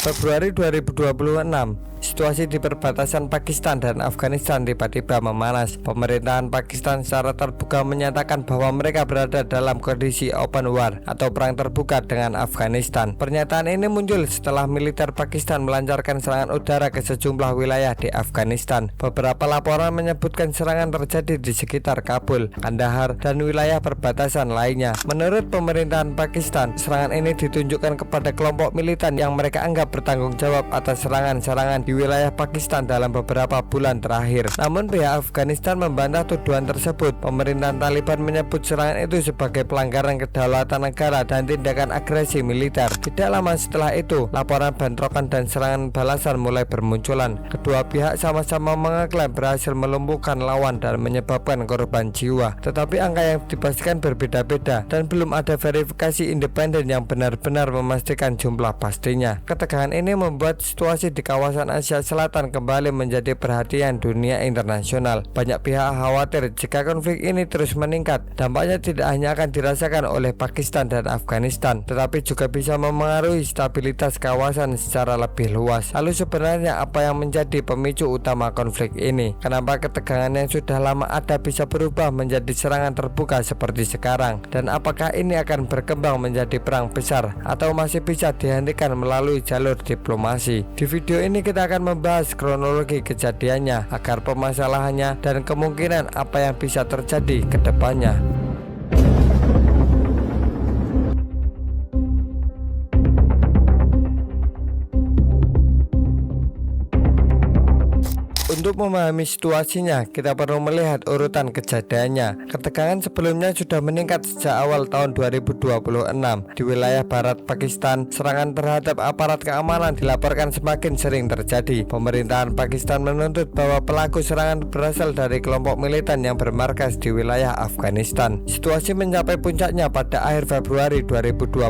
Februari 2026, situasi di perbatasan Pakistan dan Afghanistan tiba-tiba memanas. Pemerintahan Pakistan secara terbuka menyatakan bahwa mereka berada dalam kondisi open war atau perang terbuka dengan Afghanistan. Pernyataan ini muncul setelah militer Pakistan melancarkan serangan udara ke sejumlah wilayah di Afghanistan. Beberapa laporan menyebutkan serangan terjadi di sekitar Kabul, Kandahar, dan wilayah perbatasan lainnya. Menurut pemerintahan Pakistan, serangan ini ditunjukkan kepada kelompok militan yang mereka anggap bertanggung jawab atas serangan-serangan di wilayah Pakistan dalam beberapa bulan terakhir. Namun pihak Afghanistan membantah tuduhan tersebut. Pemerintahan Taliban menyebut serangan itu sebagai pelanggaran kedaulatan negara dan tindakan agresi militer. Tidak lama setelah itu, laporan bentrokan dan serangan balasan mulai bermunculan. Kedua pihak sama-sama mengaklaim berhasil melumpuhkan lawan dan menyebabkan korban jiwa. Tetapi angka yang dipastikan berbeda-beda dan belum ada verifikasi independen yang benar-benar memastikan jumlah pastinya. Ketegangan ini membuat situasi di kawasan Asia Selatan kembali menjadi perhatian dunia internasional. Banyak pihak khawatir jika konflik ini terus meningkat, dampaknya tidak hanya akan dirasakan oleh Pakistan dan Afghanistan, tetapi juga bisa memengaruhi stabilitas kawasan secara lebih luas. Lalu sebenarnya apa yang menjadi pemicu utama konflik ini? Kenapa ketegangan yang sudah lama ada bisa berubah menjadi serangan terbuka seperti sekarang? Dan apakah ini akan berkembang menjadi perang besar atau masih bisa dihentikan melalui jalur diplomasi? Di video ini kita akan membahas kronologi kejadiannya, akar permasalahannya, dan kemungkinan apa yang bisa terjadi ke depannya. Untuk memahami situasinya, kita perlu melihat urutan kejadiannya. Ketegangan sebelumnya sudah meningkat sejak awal tahun 2026. Di wilayah barat Pakistan, serangan terhadap aparat keamanan dilaporkan semakin sering terjadi. Pemerintahan Pakistan menuntut bahwa pelaku serangan berasal dari kelompok militan yang bermarkas di wilayah Afghanistan. Situasi mencapai puncaknya pada akhir Februari 2026.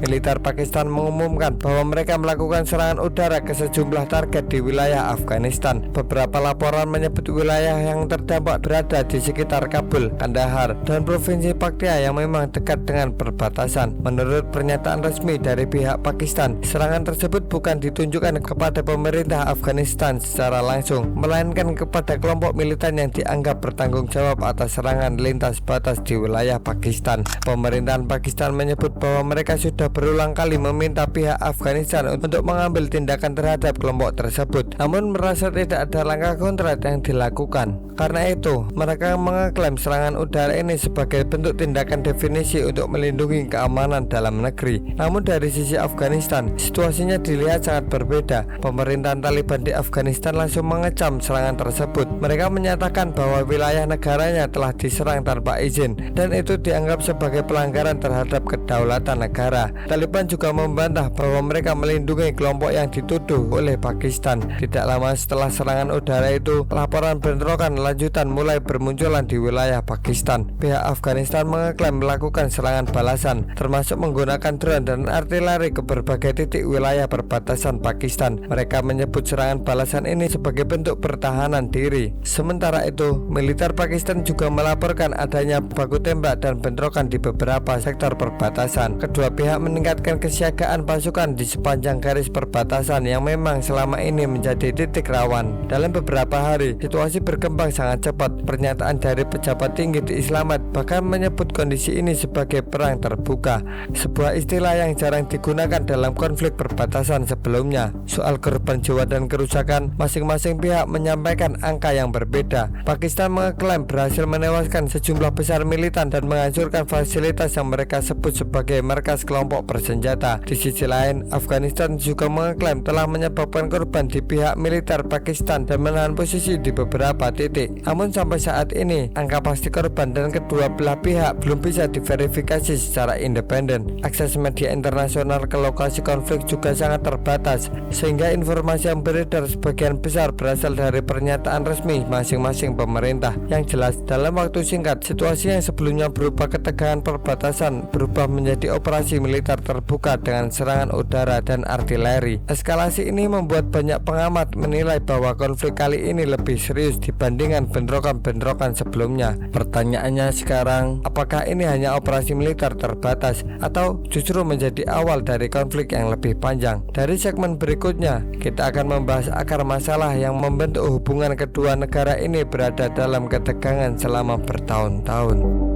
Militer Pakistan mengumumkan bahwa mereka melakukan serangan udara ke sejumlah target di wilayah Afghanistan. Beberapa laporan menyebut wilayah yang terdampak berada di sekitar Kabul, Kandahar, dan provinsi Paktia yang memang dekat dengan perbatasan. Menurut pernyataan resmi dari pihak Pakistan, serangan tersebut bukan ditunjukkan kepada pemerintah Afghanistan secara langsung, melainkan kepada kelompok militan yang dianggap bertanggung jawab atas serangan lintas batas di wilayah Pakistan. Pemerintahan Pakistan menyebut bahwa mereka sudah berulang kali meminta pihak Afghanistan untuk mengambil tindakan terhadap kelompok tersebut, namun merasa tidak ada langkah konkret yang dilakukan. Karena itu, mereka mengaklaim serangan udara ini sebagai bentuk tindakan definisi untuk melindungi keamanan dalam negeri. Namun dari sisi Afghanistan, situasinya dilihat sangat berbeda. Pemerintahan Taliban di Afghanistan langsung mengecam serangan tersebut. Mereka menyatakan bahwa wilayah negaranya telah diserang tanpa izin dan itu dianggap sebagai pelanggaran terhadap kedaulatan negara. Taliban juga membantah bahwa mereka melindungi kelompok yang dituduh oleh Pakistan. Tidak lama setelah serangan udara itu, laporan bentrokan lanjutan mulai bermunculan di wilayah Pakistan. Pihak Afghanistan mengaklaim melakukan serangan balasan, termasuk menggunakan drone dan artileri ke berbagai titik wilayah perbatasan Pakistan. Mereka menyebut serangan balasan ini sebagai bentuk pertahanan diri. Sementara itu, militer Pakistan juga melaporkan adanya baku tembak dan bentrokan di beberapa sektor perbatasan. Kedua pihak meningkatkan kesiagaan pasukan di sepanjang garis perbatasan yang memang selama ini menjadi titik rawan. Dalam beberapa hari, situasi berkembang sangat cepat. Pernyataan dari pejabat tinggi di Islamabad bahkan menyebut kondisi ini sebagai perang terbuka, sebuah istilah yang jarang digunakan dalam konflik perbatasan sebelumnya. Soal korban jiwa dan kerusakan, masing-masing pihak menyampaikan angka yang berbeda. Pakistan mengaklaim berhasil menewaskan sejumlah besar militan dan menghancurkan fasilitas yang mereka sebut sebagai markas kelompok bersenjata. Di sisi lain, Afghanistan juga mengaklaim telah menyebabkan korban di pihak militer Pakistan dan menahan posisi di beberapa titik. Namun sampai saat ini, angka pasti korban dan kedua belah pihak belum bisa diverifikasi secara independen. Akses media internasional ke lokasi konflik juga sangat terbatas, sehingga informasi yang beredar sebagian besar berasal dari pernyataan resmi masing-masing pemerintah. Yang jelas, dalam waktu singkat, situasi yang sebelumnya berupa ketegangan perbatasan berubah menjadi operasi militer terbuka dengan serangan udara dan artileri. Eskalasi ini membuat banyak pengamat menilai bahwa konflik konflik kali ini lebih serius dibandingkan bentrokan-bentrokan sebelumnya. Pertanyaannya sekarang, apakah ini hanya operasi militer terbatas atau justru menjadi awal dari konflik yang lebih panjang? Dari segmen berikutnya, kita akan membahas akar masalah yang membentuk hubungan kedua negara ini berada dalam ketegangan selama bertahun-tahun.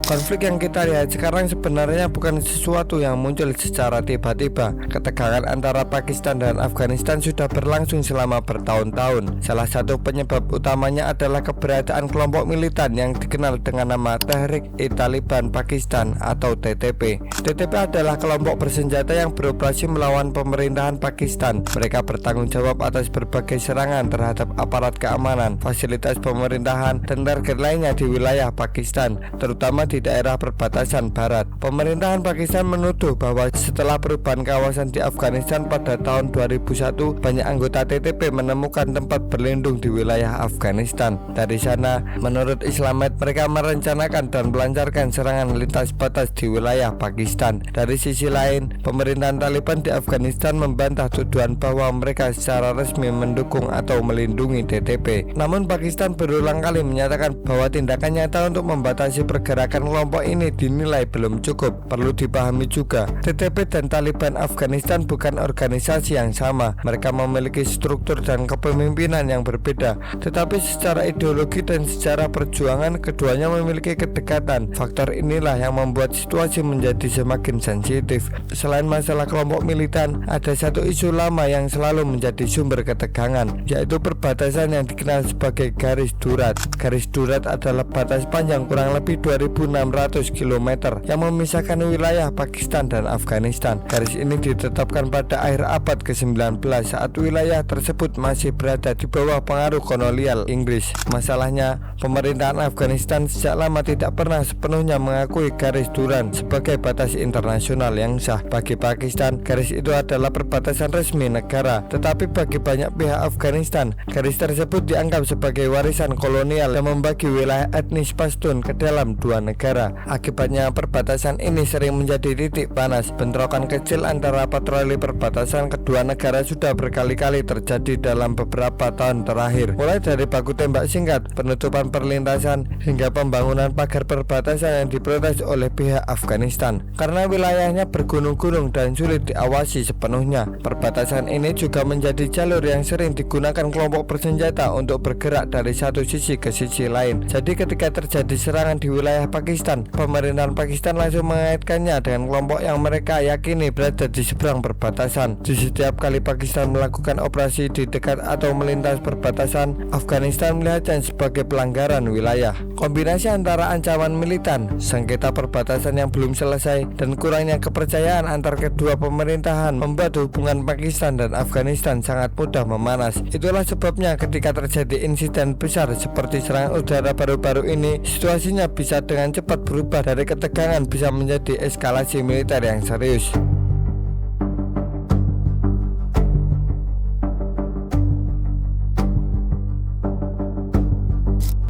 Konflik yang kita lihat sekarang sebenarnya bukan sesuatu yang muncul secara tiba-tiba. Ketegangan antara Pakistan dan Afghanistan sudah berlangsung selama bertahun-tahun. Salah satu penyebab utamanya adalah keberadaan kelompok militan yang dikenal dengan nama Tehrik-i-Taliban Pakistan atau TTP. TTP adalah kelompok bersenjata yang beroperasi melawan pemerintahan Pakistan. Mereka bertanggung jawab atas berbagai serangan terhadap aparat keamanan, fasilitas pemerintahan, dan target lainnya di wilayah Pakistan, terutama di daerah perbatasan barat. Pemerintahan Pakistan menuduh bahwa setelah perubahan kawasan di Afghanistan pada tahun 2001, banyak anggota TTP menemukan tempat berlindung di wilayah Afghanistan. Dari sana, menurut Islamat, mereka merencanakan dan melancarkan serangan lintas batas di wilayah Pakistan. Dari sisi lain, pemerintahan Taliban di Afghanistan membantah tuduhan bahwa mereka secara resmi mendukung atau melindungi TTP. Namun Pakistan berulang kali menyatakan bahwa tindakan nyata untuk membatasi pergerakan kelompok ini dinilai belum cukup. Perlu dipahami juga, TTP dan Taliban Afghanistan bukan organisasi yang sama. Mereka memiliki struktur dan kepemimpinan yang berbeda, tetapi secara ideologi dan secara perjuangan keduanya memiliki kedekatan. Faktor inilah yang membuat situasi menjadi semakin sensitif. Selain masalah kelompok militan, ada satu isu lama yang selalu menjadi sumber ketegangan, yaitu perbatasan yang dikenal sebagai garis Durat. Garis Durat adalah batas panjang kurang lebih 2.600 km yang memisahkan wilayah Pakistan dan Afghanistan. Garis ini ditetapkan pada akhir abad ke-19 saat wilayah tersebut masih berada di bawah pengaruh kolonial Inggris. Masalahnya, pemerintahan Afghanistan sejak lama tidak pernah sepenuhnya mengakui garis Duran sebagai batas internasional yang sah. Bagi Pakistan, garis itu adalah perbatasan resmi negara, tetapi bagi banyak pihak Afghanistan, garis tersebut dianggap sebagai warisan kolonial yang membagi wilayah etnis Pashtun ke dalam dua negara. Akibatnya perbatasan ini sering menjadi titik panas. Bentrokan kecil antara patroli perbatasan kedua negara sudah berkali-kali terjadi dalam beberapa tahun terakhir, mulai dari baku tembak singkat, penutupan perlintasan, hingga pembangunan pagar perbatasan yang diprotes oleh pihak Afghanistan. Karena wilayahnya bergunung-gunung dan sulit diawasi sepenuhnya, perbatasan ini juga menjadi jalur yang sering digunakan kelompok bersenjata untuk bergerak dari satu sisi ke sisi lain. Jadi ketika terjadi serangan di wilayah Pakistan, pemerintahan Pakistan langsung mengaitkannya dengan kelompok yang mereka yakini berada di seberang perbatasan. Di setiap kali Pakistan melakukan operasi di dekat atau melintas perbatasan, Afghanistan melihatnya sebagai pelanggaran wilayah. Kombinasi antara ancaman militan, sengketa perbatasan yang belum selesai, dan kurangnya kepercayaan antar kedua pemerintahan membuat hubungan Pakistan dan Afghanistan sangat mudah memanas. Itulah sebabnya ketika terjadi insiden besar seperti serangan udara baru-baru ini, situasinya bisa dengan cepat berubah dari ketegangan bisa menjadi eskalasi militer yang serius.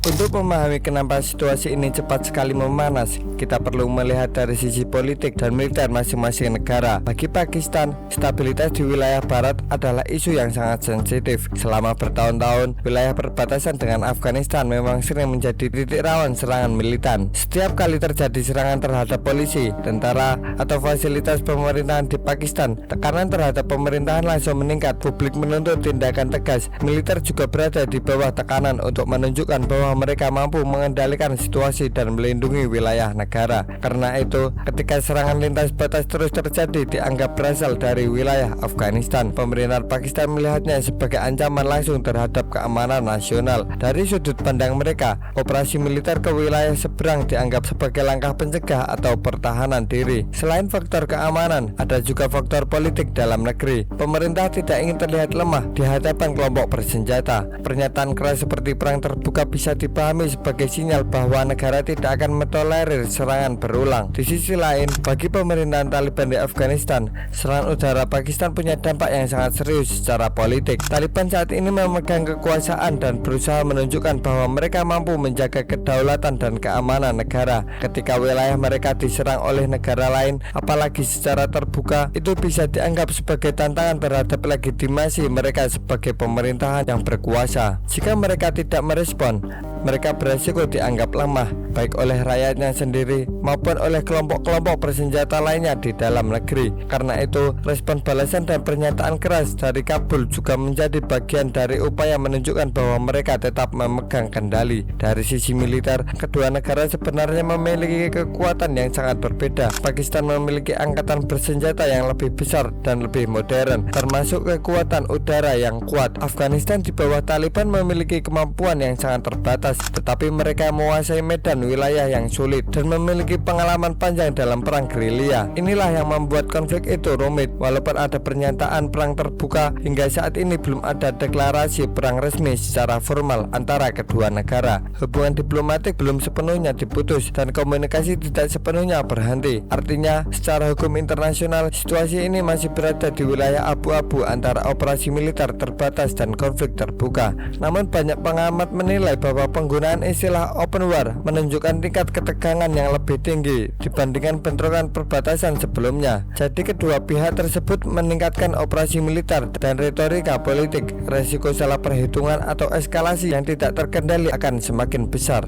Untuk memahami kenapa situasi ini cepat sekali memanas, kita perlu melihat dari sisi politik dan militer masing-masing negara. Bagi Pakistan, stabilitas di wilayah barat adalah isu yang sangat sensitif. Selama bertahun-tahun, wilayah perbatasan dengan Afghanistan memang sering menjadi titik rawan serangan militan. Setiap kali terjadi serangan terhadap polisi, tentara, atau fasilitas pemerintahan di Pakistan, tekanan terhadap pemerintahan langsung meningkat. Publik menuntut tindakan tegas. Militer juga berada di bawah tekanan untuk menunjukkan bahwa mereka mampu mengendalikan situasi dan melindungi wilayah negara. Karena itu, ketika serangan lintas batas terus terjadi dianggap berasal dari wilayah Afghanistan, pemerintahan Pakistan melihatnya sebagai ancaman langsung terhadap keamanan nasional. Dari sudut pandang mereka, operasi militer ke wilayah seberang dianggap sebagai langkah pencegah atau pertahanan diri. Selain faktor keamanan, ada juga faktor politik dalam negeri. Pemerintah tidak ingin terlihat lemah di hadapan kelompok bersenjata. Pernyataan keras seperti perang terbuka bisa dipahami sebagai sinyal bahwa negara tidak akan mentolerir serangan berulang. Di sisi lain, bagi pemerintahan Taliban di Afghanistan, serangan udara Pakistan punya dampak yang sangat serius secara politik. Taliban saat ini memegang kekuasaan dan berusaha menunjukkan bahwa mereka mampu menjaga kedaulatan dan keamanan negara. Ketika wilayah mereka diserang oleh negara lain, apalagi secara terbuka, itu bisa dianggap sebagai tantangan terhadap legitimasi mereka sebagai pemerintahan yang berkuasa. Jika mereka tidak merespon, mereka beresiko dianggap lemah, baik oleh rakyatnya sendiri maupun oleh kelompok-kelompok bersenjata lainnya di dalam negeri. Karena itu, respon balasan dan pernyataan keras dari Kabul juga menjadi bagian dari upaya menunjukkan bahwa mereka tetap memegang kendali. Dari sisi militer, kedua negara sebenarnya memiliki kekuatan yang sangat berbeda. Pakistan memiliki angkatan bersenjata yang lebih besar dan lebih modern, termasuk kekuatan udara yang kuat. Afghanistan di bawah Taliban memiliki kemampuan yang sangat terbatas, tetapi mereka menguasai medan wilayah yang sulit dan memiliki pengalaman panjang dalam perang gerilya. Inilah yang membuat konflik itu rumit. Walaupun ada pernyataan perang terbuka, hingga saat ini belum ada deklarasi perang resmi secara formal antara kedua negara. Hubungan diplomatik belum sepenuhnya diputus dan komunikasi tidak sepenuhnya berhenti. Artinya, secara hukum internasional, situasi ini masih berada di wilayah abu-abu antara operasi militer terbatas dan konflik terbuka. Namun banyak pengamat menilai bahwa penggunaan istilah open war menunjukkan tingkat ketegangan yang lebih tinggi dibandingkan bentrokan perbatasan sebelumnya. Jadi kedua pihak tersebut meningkatkan operasi militer dan retorika politik. Resiko salah perhitungan atau eskalasi yang tidak terkendali akan semakin besar.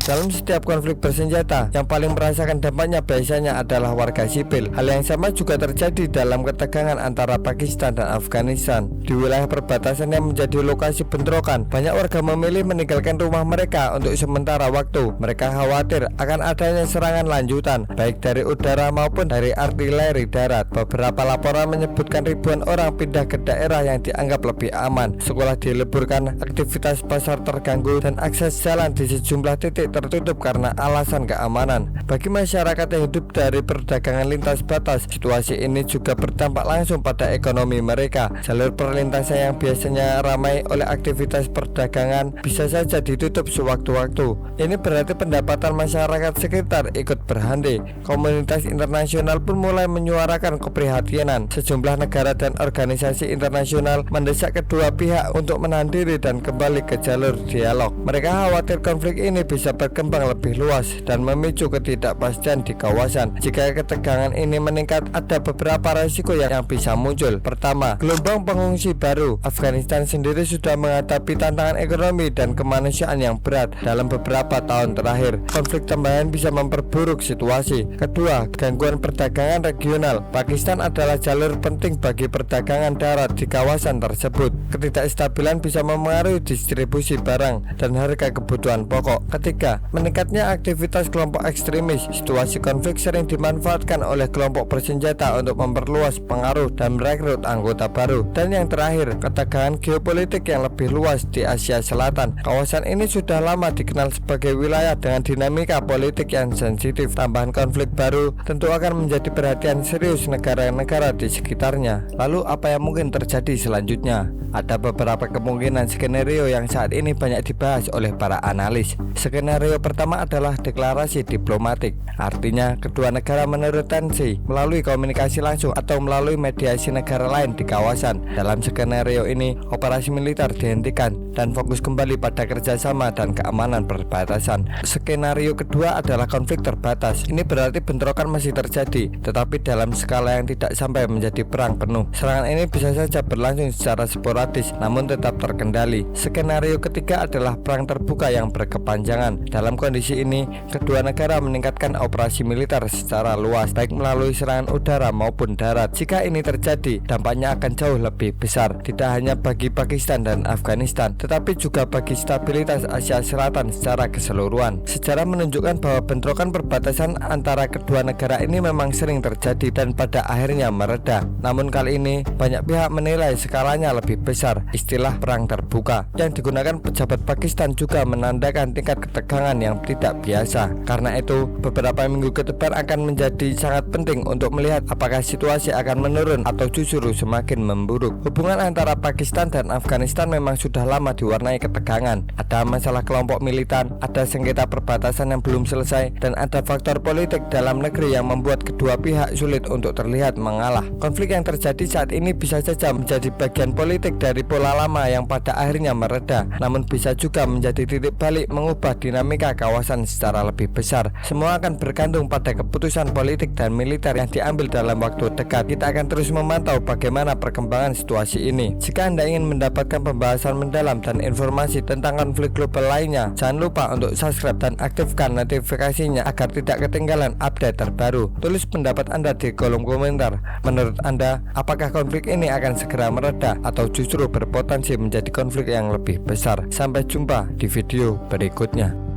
Dalam setiap konflik bersenjata, yang paling merasakan dampaknya biasanya adalah warga sipil. Hal yang sama juga terjadi dalam ketegangan antara Pakistan dan Afghanistan. Di wilayah perbatasan yang menjadi lokasi bentrokan, banyak warga memilih meninggalkan rumah mereka untuk sementara waktu. Mereka khawatir akan adanya serangan lanjutan, baik dari udara maupun dari artileri darat. Beberapa laporan menyebutkan ribuan orang pindah ke daerah yang dianggap lebih aman. Sekolah diliburkan, aktivitas pasar terganggu, dan akses jalan di sejumlah titik tertutup karena alasan keamanan. Bagi masyarakat yang hidup dari perdagangan lintas batas, situasi ini juga berdampak langsung pada ekonomi mereka. Jalur perlintasan yang biasanya ramai oleh aktivitas perdagangan bisa saja ditutup sewaktu-waktu. Ini berarti pendapatan masyarakat sekitar ikut berhenti. Komunitas internasional pun mulai menyuarakan keprihatinan. Sejumlah negara dan organisasi internasional mendesak kedua pihak untuk menahan diri dan kembali ke jalur dialog. Mereka khawatir konflik ini bisa berkembang lebih luas dan memicu ketidakpastian di kawasan. Jika ketegangan ini meningkat, ada beberapa risiko yang bisa muncul. Pertama, gelombang pengungsi baru. Afghanistan sendiri sudah menghadapi tantangan ekonomi dan kemanusiaan yang berat dalam beberapa tahun terakhir. Konflik tambahan bisa memperburuk situasi. Kedua, gangguan perdagangan regional. Pakistan adalah jalur penting bagi perdagangan darat di kawasan tersebut. Ketidakstabilan bisa memengaruhi distribusi barang dan harga kebutuhan pokok. Ketiga, meningkatnya aktivitas kelompok ekstremis. Situasi konflik sering dimanfaatkan oleh kelompok bersenjata untuk memperluas pengaruh dan merekrut anggota baru. Dan yang terakhir, ketegangan geopolitik yang lebih luas di Asia Selatan. Kawasan ini sudah lama dikenal sebagai wilayah dengan dinamika politik yang sensitif. Tambahan konflik baru tentu akan menjadi perhatian serius negara-negara di sekitarnya. Lalu apa yang mungkin terjadi selanjutnya? Ada beberapa kemungkinan skenario yang saat ini banyak dibahas oleh para analis. Skenario pertama adalah deklarasi diplomatik. Artinya kedua negara menurut tensi melalui komunikasi langsung atau melalui mediasi negara lain di kawasan. Dalam skenario ini, operasi militer dihentikan dan fokus kembali pada kerjasama dan keamanan perbatasan. Skenario kedua adalah konflik terbatas. Ini berarti bentrokan masih terjadi, tetapi dalam skala yang tidak sampai menjadi perang penuh. Serangan ini bisa saja berlangsung secara sporadis, namun tetap terkendali. Skenario ketiga adalah perang terbuka yang berkepanjangan. Dalam kondisi ini, kedua negara meningkatkan operasi militer secara luas, baik melalui serangan udara maupun darat. Jika ini terjadi, dampaknya akan jauh lebih besar, tidak hanya bagi Pakistan dan Afghanistan, tetapi juga bagi stabilitas Asia Selatan secara keseluruhan. Sejarah menunjukkan bahwa bentrokan perbatasan antara kedua negara ini memang sering terjadi dan pada akhirnya mereda. Namun kali ini, banyak pihak menilai skalanya lebih besar. Istilah perang terbuka yang digunakan pejabat Pakistan juga menandakan tingkat ketegangan ketegangan yang tidak biasa. Karena itu, beberapa minggu ke depan akan menjadi sangat penting untuk melihat apakah situasi akan menurun atau justru semakin memburuk. Hubungan antara Pakistan dan Afghanistan memang sudah lama diwarnai ketegangan. Ada masalah kelompok militan, ada sengketa perbatasan yang belum selesai, dan ada faktor politik dalam negeri yang membuat kedua pihak sulit untuk terlihat mengalah. Konflik yang terjadi saat ini bisa saja menjadi bagian politik dari pola lama yang pada akhirnya mereda, namun bisa juga menjadi titik balik mengubah dinamika kawasan secara lebih besar. Semua akan bergantung pada keputusan politik dan militer yang diambil dalam waktu dekat. Kita akan terus memantau bagaimana perkembangan situasi ini. Jika Anda ingin mendapatkan pembahasan mendalam dan informasi tentang konflik global lainnya, jangan lupa untuk subscribe dan aktifkan notifikasinya agar tidak ketinggalan update terbaru. Tulis pendapat Anda di kolom komentar. Menurut Anda, apakah konflik ini akan segera mereda atau justru berpotensi menjadi konflik yang lebih besar? Sampai jumpa di video berikutnya.